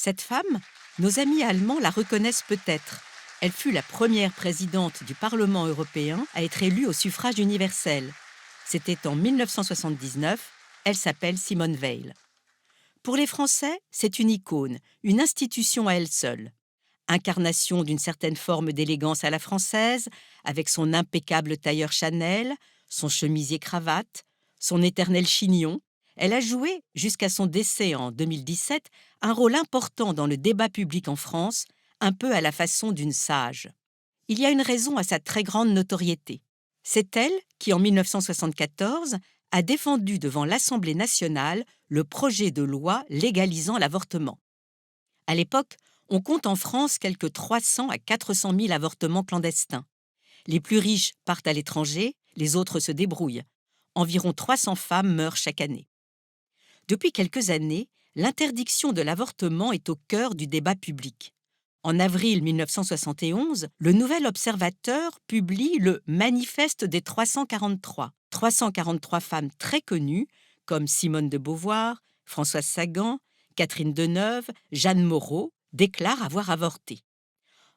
Cette femme, nos amis allemands la reconnaissent peut-être. Elle fut la première présidente du Parlement européen à être élue au suffrage universel. C'était en 1979. Elle s'appelle Simone Veil. Pour les Français, c'est une icône, une institution à elle seule. Incarnation d'une certaine forme d'élégance à la française, avec son impeccable tailleur Chanel, son chemisier-cravate, son éternel chignon, elle a joué, jusqu'à son décès en 2017, un rôle important dans le débat public en France, un peu à la façon d'une sage. Il y a une raison à sa très grande notoriété. C'est elle qui, en 1974, a défendu devant l'Assemblée nationale le projet de loi légalisant l'avortement. À l'époque, on compte en France quelque 300 à 400 000 avortements clandestins. Les plus riches partent à l'étranger, les autres se débrouillent. Environ 300 femmes meurent chaque année. Depuis quelques années, l'interdiction de l'avortement est au cœur du débat public. En avril 1971, le Nouvel Observateur publie le Manifeste des 343. 343 femmes très connues, comme Simone de Beauvoir, Françoise Sagan, Catherine Deneuve, Jeanne Moreau, déclarent avoir avorté.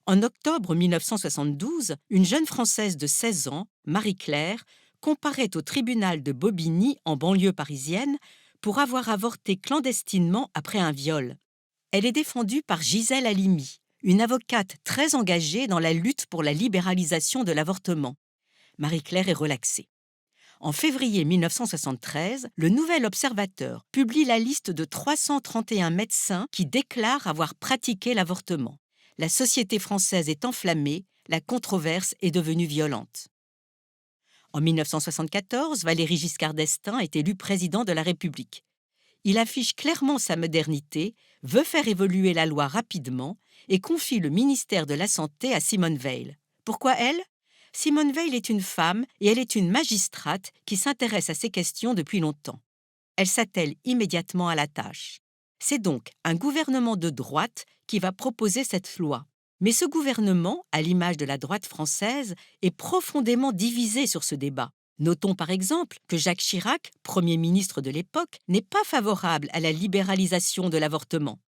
En octobre 1972, une jeune Française de 16 ans, Marie-Claire, comparaît au tribunal de Bobigny, en banlieue parisienne, pour avoir avorté clandestinement après un viol. Elle est défendue par Gisèle Halimi, une avocate très engagée dans la lutte pour la libéralisation de l'avortement. Marie-Claire est relaxée. En février 1973, le Nouvel Observateur publie la liste de 331 médecins qui déclarent avoir pratiqué l'avortement. La société française est enflammée, la controverse est devenue violente. En 1974, Valéry Giscard d'Estaing est élu président de la République. Il affiche clairement sa modernité, veut faire évoluer la loi rapidement et confie le ministère de la Santé à Simone Veil. Pourquoi elle ? Simone Veil est une femme et elle est une magistrate qui s'intéresse à ces questions depuis longtemps. Elle s'attelle immédiatement à la tâche. C'est donc un gouvernement de droite qui va proposer cette loi. Mais ce gouvernement, à l'image de la droite française, est profondément divisé sur ce débat. Notons par exemple que Jacques Chirac, Premier ministre de l'époque, n'est pas favorable à la libéralisation de l'avortement.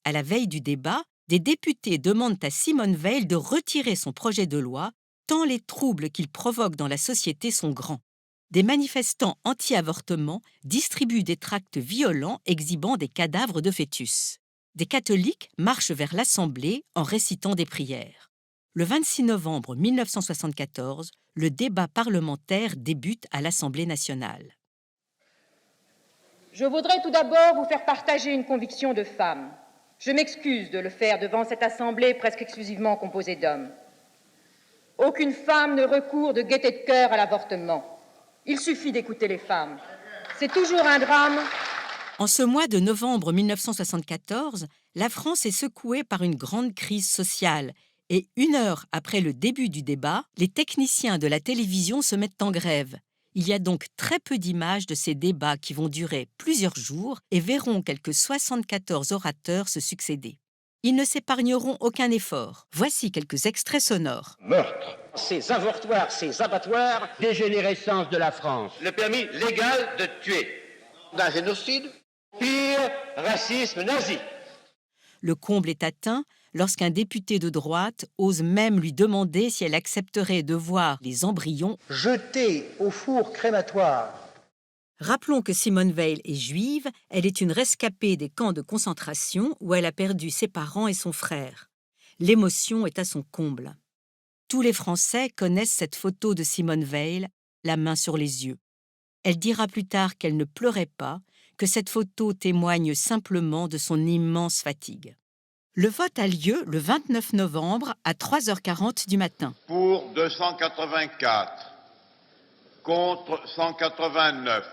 À la veille du débat, des députés demandent à Simone Veil de retirer son projet de loi, tant les troubles qu'il provoque dans la société sont grands. Des manifestants anti-avortement distribuent des tracts violents exhibant des cadavres de fœtus. Des catholiques marchent vers l'Assemblée en récitant des prières. Le 26 novembre 1974, le débat parlementaire débute à l'Assemblée nationale. Je voudrais tout d'abord vous faire partager une conviction de femme. Je m'excuse de le faire devant cette Assemblée presque exclusivement composée d'hommes. Aucune femme ne recourt de gaieté de cœur à l'avortement. Il suffit d'écouter les femmes. C'est toujours un drame. En ce mois de novembre 1974, la France est secouée par une grande crise sociale et 1 heure après le début du débat, les techniciens de la télévision se mettent en grève. Il y a donc très peu d'images de ces débats qui vont durer plusieurs jours et verront quelques 74 orateurs se succéder. Ils ne s'épargneront aucun effort. Voici quelques extraits sonores. Meurtre, ces avortoirs, ces abattoirs, dégénérescence de la France. Le permis légal de tuer. D'un génocide. Pire, racisme nazi. Le comble est atteint lorsqu'un député de droite ose même lui demander si elle accepterait de voir les embryons jetés au four crématoire. Rappelons que Simone Veil est juive, elle est une rescapée des camps de concentration où elle a perdu ses parents et son frère. L'émotion est à son comble. Tous les Français connaissent cette photo de Simone Veil, la main sur les yeux. Elle dira plus tard qu'elle ne pleurait pas, que cette photo témoigne simplement de son immense fatigue. Le vote a lieu le 29 novembre à 3h40 du matin. Pour 284, contre 189.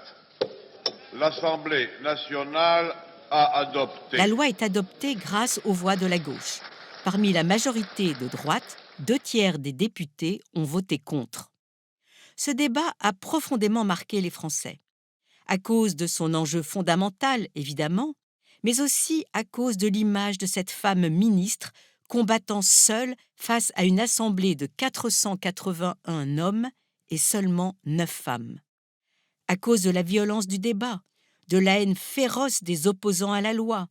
L'Assemblée nationale a adopté. La loi est adoptée grâce aux voix de la gauche. Parmi la majorité de droite, 2/3 des députés ont voté contre. Ce débat a profondément marqué les Français. À cause de son enjeu fondamental, évidemment, mais aussi à cause de l'image de cette femme ministre combattant seule face à une assemblée de 481 hommes et seulement 9 femmes. À cause de la violence du débat, de la haine féroce des opposants à la loi,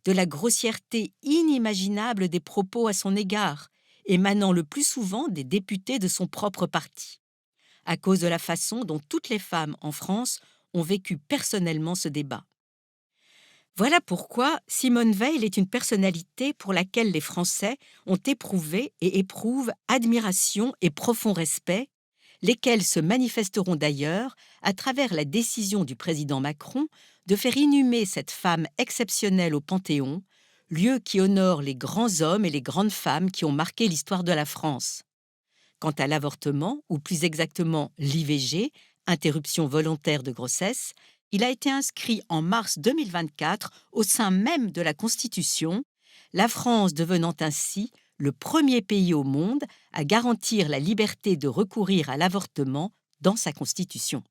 de la grossièreté inimaginable des propos à son égard, émanant le plus souvent des députés de son propre parti, à cause de la façon dont toutes les femmes en France ont vécu personnellement ce débat. Voilà pourquoi Simone Veil est une personnalité pour laquelle les Français ont éprouvé et éprouvent admiration et profond respect, lesquels se manifesteront d'ailleurs à travers la décision du président Macron de faire inhumer cette femme exceptionnelle au Panthéon, lieu qui honore les grands hommes et les grandes femmes qui ont marqué l'histoire de la France. Quant à l'avortement, ou plus exactement l'IVG, interruption volontaire de grossesse, il a été inscrit en mars 2024 au sein même de la Constitution, la France devenant ainsi le premier pays au monde à garantir la liberté de recourir à l'avortement dans sa Constitution.